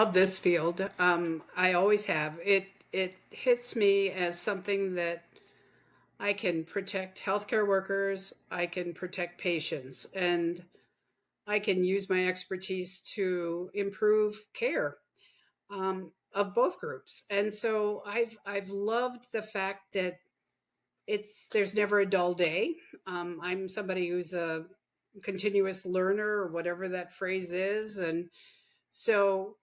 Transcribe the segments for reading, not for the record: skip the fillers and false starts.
love this field. I always have. It hits me as something that I can protect healthcare workers, I can protect patients, and I can use my expertise to improve care of both groups. And so I've loved the fact that there's never a dull day. I'm somebody who's a continuous learner, or whatever that phrase is, and so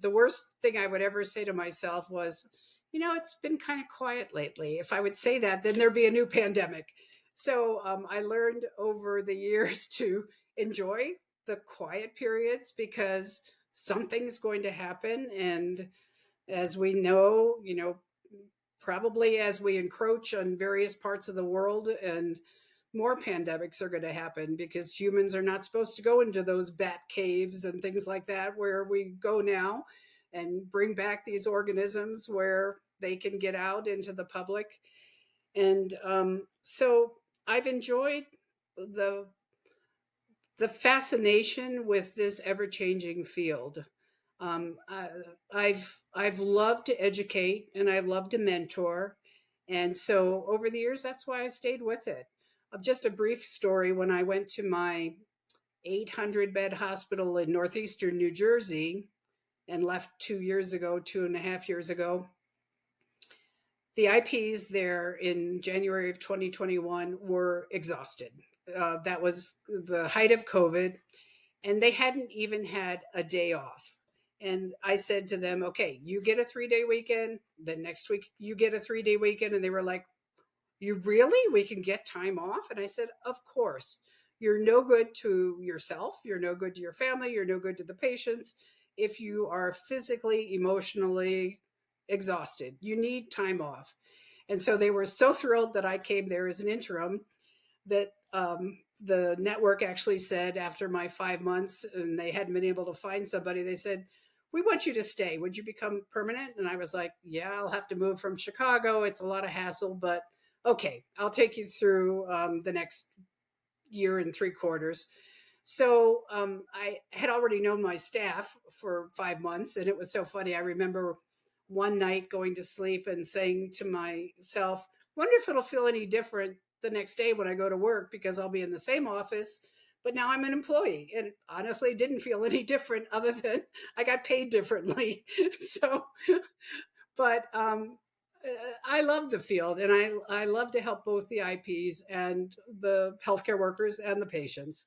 the worst thing I would ever say to myself was, it's been kind of quiet lately. If I would say that, then there'd be a new pandemic. So I learned over the years to enjoy the quiet periods because something's going to happen. And as we know, probably as we encroach on various parts of the world and more pandemics are going to happen because humans are not supposed to go into those bat caves and things like that where we go now and bring back these organisms where they can get out into the public. And so I've enjoyed the the fascination with this ever-changing field. Um, I, I've loved to educate and I've loved to mentor, and so over the years, that's why I stayed with it. Just a brief story: when I went to my 800 bed hospital in northeastern New Jersey and left 2 years ago, 2.5 years ago, the IPs there in January of 2021 were exhausted. That was the height of COVID, and they hadn't even had a day off. And I said to them, okay, you get a 3 day weekend. Then next week, you get a 3 day weekend. And they were like, you really? We can get time off? And I said, of course. You're no good to yourself. You're no good to your family. You're no good to the patients if you are physically, emotionally exhausted. You need time off. And so they were so thrilled that I came there as an interim that the network actually said after my 5 months and they hadn't been able to find somebody, they said, we want you to stay. Would you become permanent? And I was like, yeah, I'll have to move from Chicago. It's a lot of hassle, but okay, I'll take you through the next year and 3 quarters. So I had already known my staff for 5 months, and it was so funny. I remember one night going to sleep and saying to myself, wonder if it'll feel any different the next day when I go to work because I'll be in the same office, but now I'm an employee. And honestly, it didn't feel any different other than I got paid differently. So, but I love the field and I love to help both the IPs and the healthcare workers and the patients.